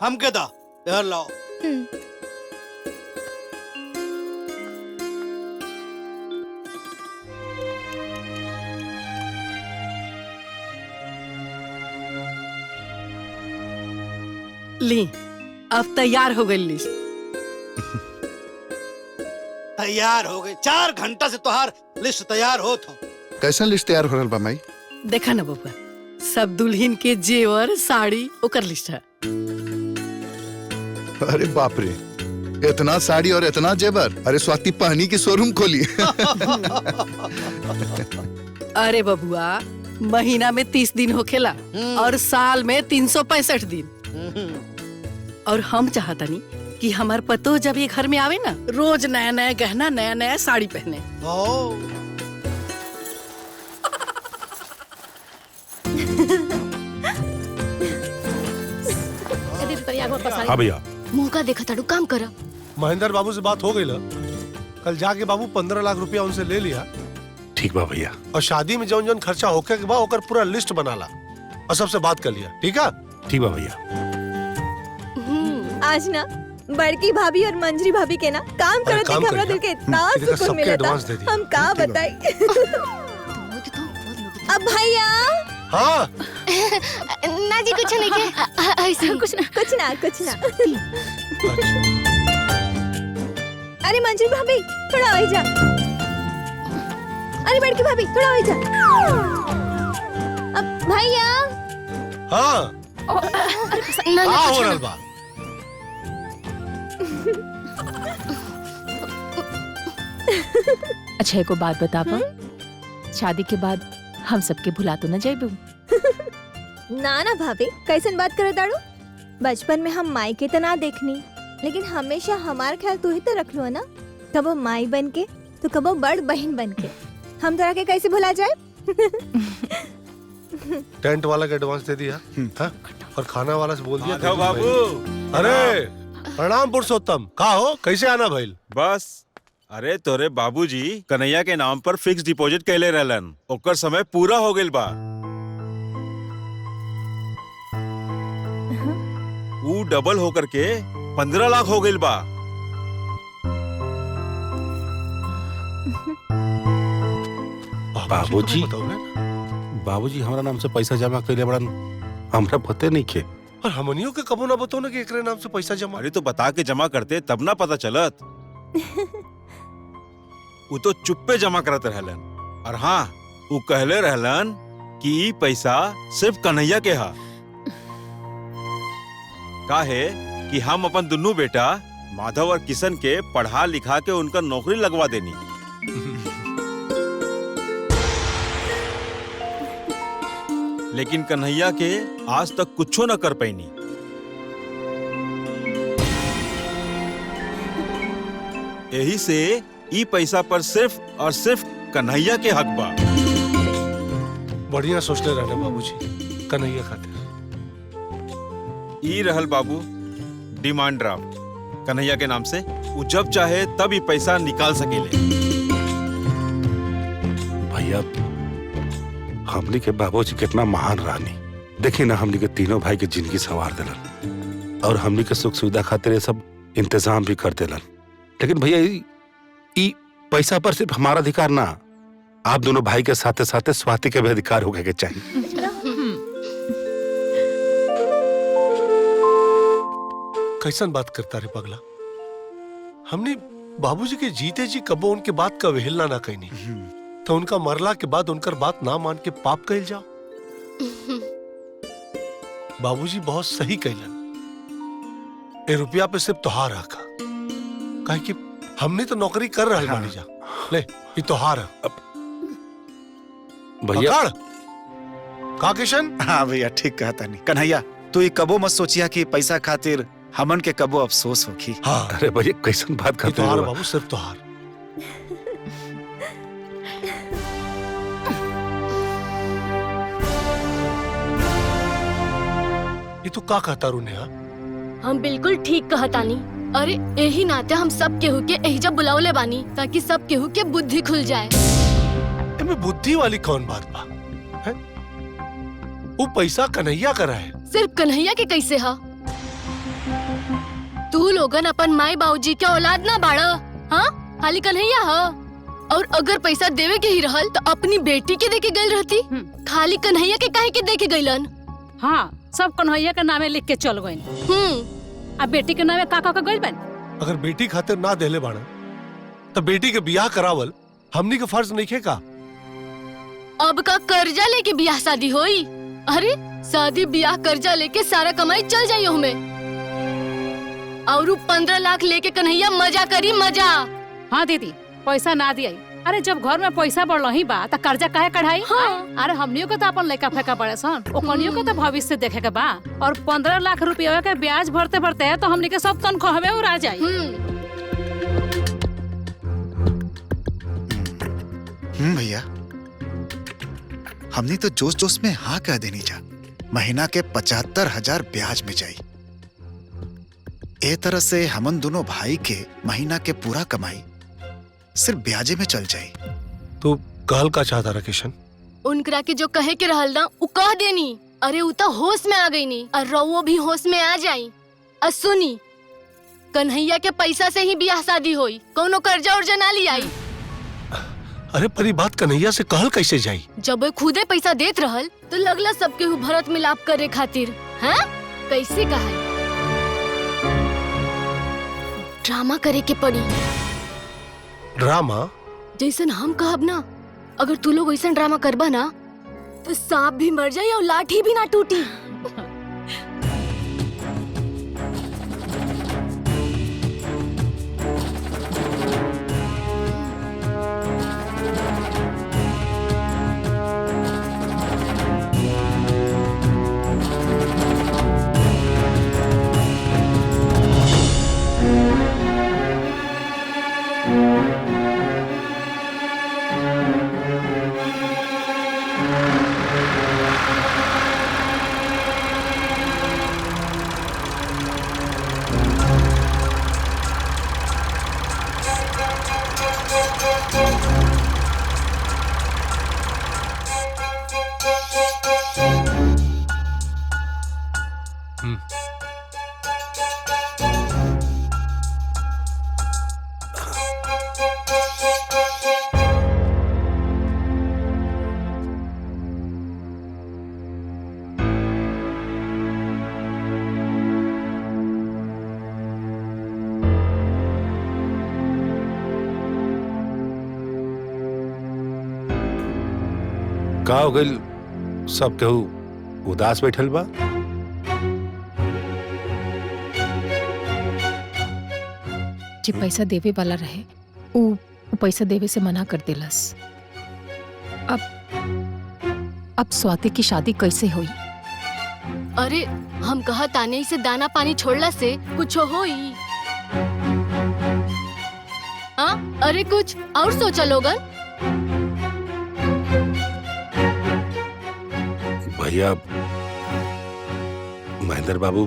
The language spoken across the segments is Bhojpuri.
हमके दा यार लाओ। ली अब तैयार हो गई लिस्ट। तैयार हो गई, 4 घंटा से तोहार लिस्ट तैयार हो तो। कैसन लिस्ट तैयार हो रहा बा माई? देखा ना बबुआ, सब दुल्हन के जेवर साड़ी ओकर लिस्ट है। अरे बाप रे, इतना साड़ी और इतना जेवर। अरे स्वाति पहनी की शोरूम खोली। अरे बबुआ, महीना में 30 दिन होखेला और साल में 365 दिन। और हम चाहता नहीं कि हमार पतो जब ये घर में आवे ना, रोज नया नया गहना, नया नया साड़ी पहने। हाँ भैया, मुंह का देखा ताड़ू, काम करा। महेंद्र बाबू से बात हो गई ला। कल जाके बाबू 15 लाख रुपया उनसे ले लिया। ठीक बा भैया। और शादी में जौन जौन खर्चा होके के बाद ओकर पूरा लिस्ट बना ला और सबसे बात कर लिया। ठीक है? ठीक बा भैया। आज ना बड़की भाभी और मंजरी भाभी के ना काम करत देख हमरा दिल के इतना सुकून मिलता। हम का बताई। अब भैया। हाँ। ना जी कुछ नहीं के। ऐसे कुछ ना। अरे मंजरी भाभी थोड़ा आगे जा। अरे बड़की भाभी थोड़ा आगे जा। अब भैया। हाँ। ना हो रहा बा। अच्छा एको बात बतावा, शादी के बाद हम सबके भुला तो न जाइबू? ना भाभी, कैसन बात करत दाड़ू? बचपन में हम माई के तना देखनी, लेकिन हमेशा हमार ख्याल तू ही तो रख लो ना। कबो माई बन के तो कबो बड़ बहन बन के। हम तोरा के कैसे भुला जाए? टेंट वाला का एडवांस दे दिया हा? और खाना वाला से बोल दिया बाबू। अरे प्रणाम पुरुषोत्तम, का हो, कैसे आना भइल? बस अरे तोरे बाबूजी कन्हैया के नाम पर फिक्स डिपॉजिट कैले रहलन, ओकर समय पूरा हो गइल बा। वो डबल होकर के 15 लाख हो गइल बा। बाबूजी हमारा नाम से पैसा जमा कैले बड़न, हमरा पते नहीं के। और हमनियों के कबो ना बताओ ना कि एकरे नाम से पैसा जमा। अरे तो बता के जमा करते तब ना पता चलत। वो तो चुप्पे जमा करत रहलन। और हाँ, वो कहले रहलन कि ई पैसा सिर्फ कन्हैया के हा। काहे कि हम अपन दुन्नू बेटा माधव और किशन के पढ़ा लिखा के उनका नौकरी लगवा देनी। लेकिन कन्हैया के आज तक कुछो न कर पैनी। यही से ई पैसा पर सिर्फ और सिर्फ कन्हैया के हक बा। बढ़िया सोचले रहने बाबूजी, कन्हैया खातिर। ई रहल बाबू डिमांड ड्राफ्ट कन्हैया के नाम से। वो जब चाहे तब ई पैसा निकाल सकेले। भैया, हमनी के बाबूजी कितना महान रानी। देखी ना, हमनी के तीनों भाई के जिंदगी संवार देलन और हमनी के सुख सुविधा खातिर ये सब इंतजाम भी कर देलन। लेकिन भैया, ई पैसा पर सिर्फ हमारा अधिकार ना, आप दोनों भाई के साथे साथे स्वाति के भी अधिकार होके के चाहिए। कैसन बात करता रे पगला? हमने बाबूजी के जीते जी कबो उनके बात का अवहेलना ना कहनी, तो उनका मरला के बाद उनकर बात ना मान के पाप कहल जाओ। बाबूजी बहुत सही कहलन। ए रुपया पे सिर्फ तोहार हक है, काहे कि हमने तो नौकरी कर रहे मानी जा। ले ये तोहार है भैया। का किशन? हाँ भैया, ठीक कहता नहीं कन्हैया। तू ये कबो मत सोचिया कि पैसा खातिर हमन के कबो अफसोस होगी। हाँ। अरे भैया, कैसन बात करते तोहार हो? बाबू, सिर्फ तोहार। ये तू का कहता रू नेहा? हम बिल्कुल ठीक कहतानी। अरे यही नाते हम सब केहू के एहिजा बुलावले बानी, ताकि सब केहू के बुद्धि खुल जाए। इनमें बुद्धि वाली कौन बात बा? है? वो पैसा कन्हैया का है। सिर्फ कन्हैया के कैसे हा? तू लोगन अपन माई बाबूजी के औलाद ना बाड़ा, हाँ? खाली कन्हैया हा। और अगर पैसा देवे के ही रहल तो अपनी बेटी के देके गई रहती, खाली कन्हैया के काहे के देके गईलन? हाँ, सब कन्हैया के नामे लिख के चल गए। अब बेटी के नामे का गइल बन? अगर बेटी खातिर ना देले बाड़ा तो बेटी के बियाह करावल हमनी के फर्ज नहीं का? अब का कर्जा लेके बियाह शादी होई? अरे शादी बियाह कर्जा लेके सारा कमाई चल जाई हमें, और 15 लाख लेके कन्हैया मजा करी मजा। हाँ दीदी, पैसा ना दिया। अरे जब घर में पैसा बढ़ ही बा तो कर्जा काहे कढ़ाई? हाँ। अरे हमनियों को तो अपन लड़का फेंका पड़े सन, ओकनियों को तो भविष्य देखे के बा। और 15 लाख रुपया के ब्याज भरते भरते तो हमनी के सब तनख्वाह हमें उड़ा जाई। भैया, हमने तो जोश जोश में हाँ कह देनी जा। महीना के 75,000 ब्याज में जाई। ए तरह से हमन दोनों भाई के महीना के पूरा कमाई सिर्फ ब्याजे में चल जाई। तो कहल का चाहता रहा किशन? उनकरा के जो कहे के रहल ना उ कह देनी। अरे उ तो होश में आ गई नी, और रउओ भी होश में आ जाई। और सुनी, कन्हैया के पैसा से ही बियाह शादी होई, कोनो कर्जा उर्जा ना ली आई। अरे परी बात कन्हैया से कहल कैसे जाई? जब खुदे पैसा देत रहल तो लगला सबके भरत मिलाप करे खातिर, हाँ? कैसे कहा? ड्रामा करे के पड़ी। ड्रामा? जैसन हम कहब ना, अगर तू लोग ऐसा ड्रामा करबा ना तो सांप भी मर जाए और लाठी भी ना टूटी। का हो गइल? सब केहू उदास बैठल बा। जो पैसा देवे वाला रहे वो पैसा देवे से मना कर देलस। अब स्वाति की शादी कैसे हुई? अरे हम कहा ताने से दाना पानी छोड़ला से कुछ होई? हाँ? अरे कुछ और सोचा लोगन। भैया, महेंद्र बाबू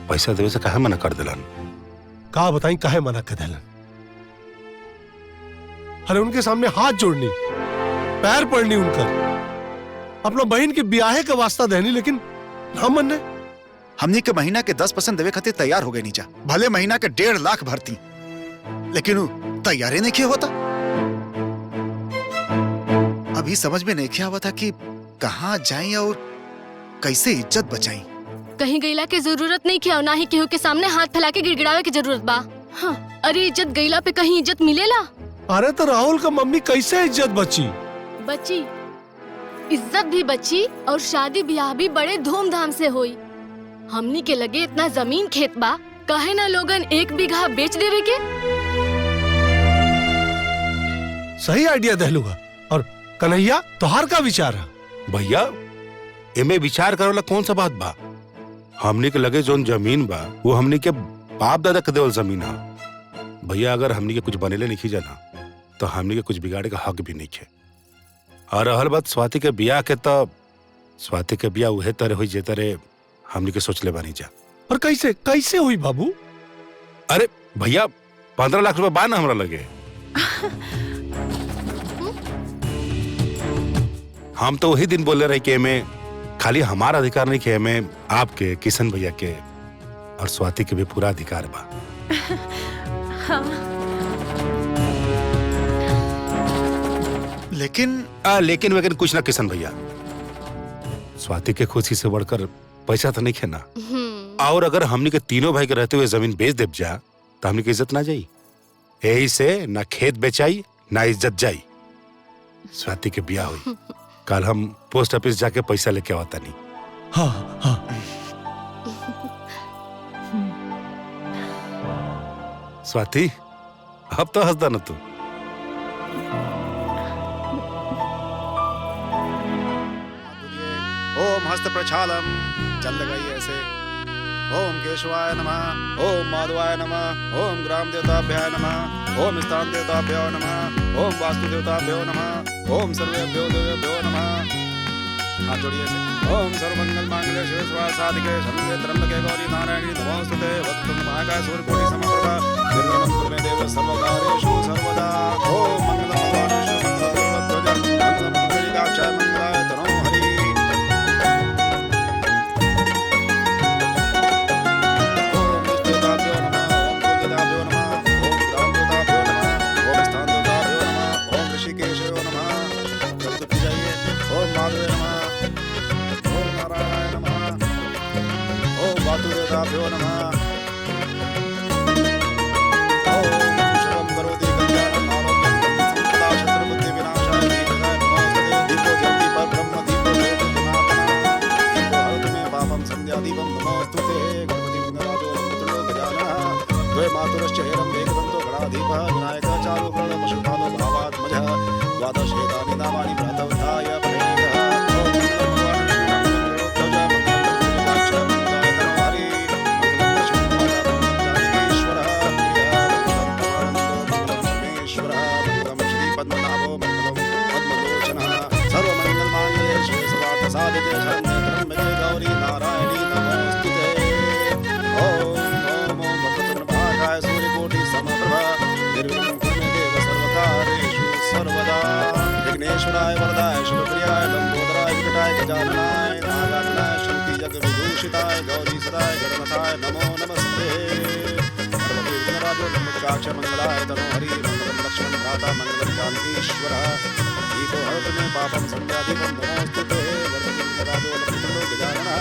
पैसा देवे से काहे मना कर दिलन? का बताई काहे मना कर दिलन? अरे उनके सामने हाथ जोड़नी, पैर पड़नी उनकर, अपना बहन के ब्याहे का वास्ता देनी, लेकिन ना मनने। हमनी के महीना के 10% देवे खातिर तैयार हो गए नीचा। भले महीना के 1.5 लाख भरती, लेकिन वो तैयारी नहीं किया होता। अभी समझ में नहीं किया हुआ था कि कहाँ जाएं और कैसे इज्जत बचाएं। कहीं गईला के जरूरत नहीं किया, ना ही केहू के सामने हाथ फैला के गिड़गिड़ावे की जरूरत बा। हाँ, अरे इज्जत गईला पे कहीं इज्जत मिलेला? अरे तो राहुल का मम्मी कैसे इज्जत बची? बची, इज्जत भी बची और शादी ब्याह भी बड़े धूमधाम से हुई। हमनी के लगे इतना जमीन खेत बा, काहे ना लोगन 1 बीघा बेच देवे के? सही आइडिया दहलूगा। और कन्हैया, तोहार का विचार है? भैया, एमे विचार करे वाला कौन सा बात बा? हमनी के लगे जोन जमीन बा वो हमनी के बाप दादा के देवल जमीन है। भैया, अगर हमनी के कुछ बनेले नहीं जाना तो हमनी के कुछ बिगाड़े का हक भी नहीं है। और रहल बात स्वाति के बियाह के, तो स्वाति के बियाह उहे तरह हुई जे तरह हमनी के सोचले बानी जा। और कैसे कैसे हुई बाबू? अरे भैया, 15 लाख रुपए बा ना हमरा लगे। हम तो वही दिन बोले रहे कि में खाली हमारा अधिकार नहीं कि में आपके, किशन भैया के और स्वाति के भी पूरा अधिकार बा। लेकिन लेकिन वेकिन कुछ ना किशन भैया, स्वाति के खुशी से बढ़कर पैसा तो नहीं है ना। और अगर हमनी के तीनों भाई के रहते हुए जमीन बेच देब जा तो हमनी की इज्जत ना जाई। यही से ना खेत बेचाई ना इज्जत जाई। स्वाति के ब्याह हुई, कल हम पोस्ट ऑफिस जाके पैसा लेके आवता नहीं। हाँ हाँ। स्वाति अब तो हंसदा ना तू। ओम हस्त प्रक्षालम, चल लगाइए ऐसे। ओम केशवाय नमः, ओम माधवाय नमः, ओम ग्राम देवताभ्याय नमः, ओम स्थान देवताभ्यो नमः, ओम वास्तु देवताभ्यो नमः, ओम सर्वेभ्यो देवेभ्यो नमः। हाथ जोड़िए ऐसे। ओम सर्वमंगल मांगल्ये शिवे सर्वार्थसाधिके शरण्ये त्र्यंबके गौरी नारायणी नमोस्तुते वक्रतुंड महाकाय सूर्यकोटि समप्रभा निर्विघ्नं कुरु मे देव सर्वकार्येषु सर्वदा। ओम मंगलम भगवान् विष्णु मंगलम मंगलम पुंडरीकाक्षाय मंगलाय तनो हरि। वातुदेवताभ्यो नमः। ओम शुभं करोति कल्याणं आरोग्यं संपदा शत्रुबुद्धि विनाशाय दीर्घाय नमोस्तुते। दीपो ज्योति परब्रह्म दीपो ज्योति सनातनः दीपो हरतु मे पापं संध्यादीपं नमोस्तुते। गणपति विघ्नराजो वक्रतुण्डो गजाननः द्वे मातुरश्च हेरं वेगदन्तो गणाधीपः विनायकः चारुपूर्णः पशुपालो भावात्मजः द्वादशेतानि नामानि प्रातः उत्थाय पठेत्। साधिके शरण्ये त्र्यंबके गौरी नारायणी नमोस्तुते। ओम ओम ओम वक्रतुंड महाकाय सूर्यकोटि समप्रभा निर्विघ्नं कुरु मे देव सर्वकार्येषु सर्वदा। विघ्नेश्वराय वरदाय शुभप्रियाय लंबोदराय विकटाय गजाननाय नागाननाय श्रुति जग विभूषिताय गौरी सदाय गणनाथाय नमो नमस्ते। सर्वदेव विघ्नराजो लंबोदराक्ष मंगलाय तनो हरि मंगलम लक्ष्मण भ्राता मंगलम जानकीश्वरः दीपो हरतु मे पापं संध्यादीपं नमोस्तुते। राजो लक्ष्मणो गजाननः।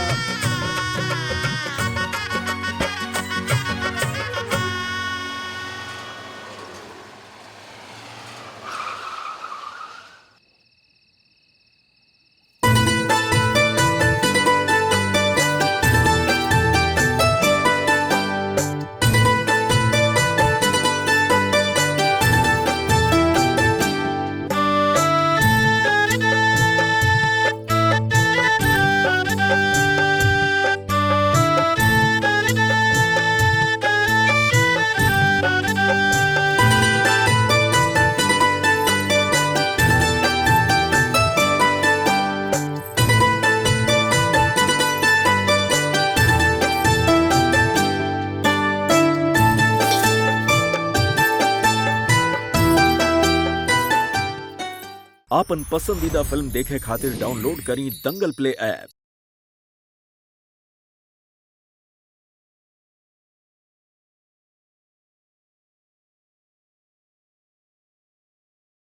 आपन पसंदीदा फिल्म देखे खातिर डाउनलोड करी दंगल प्ले ऐप।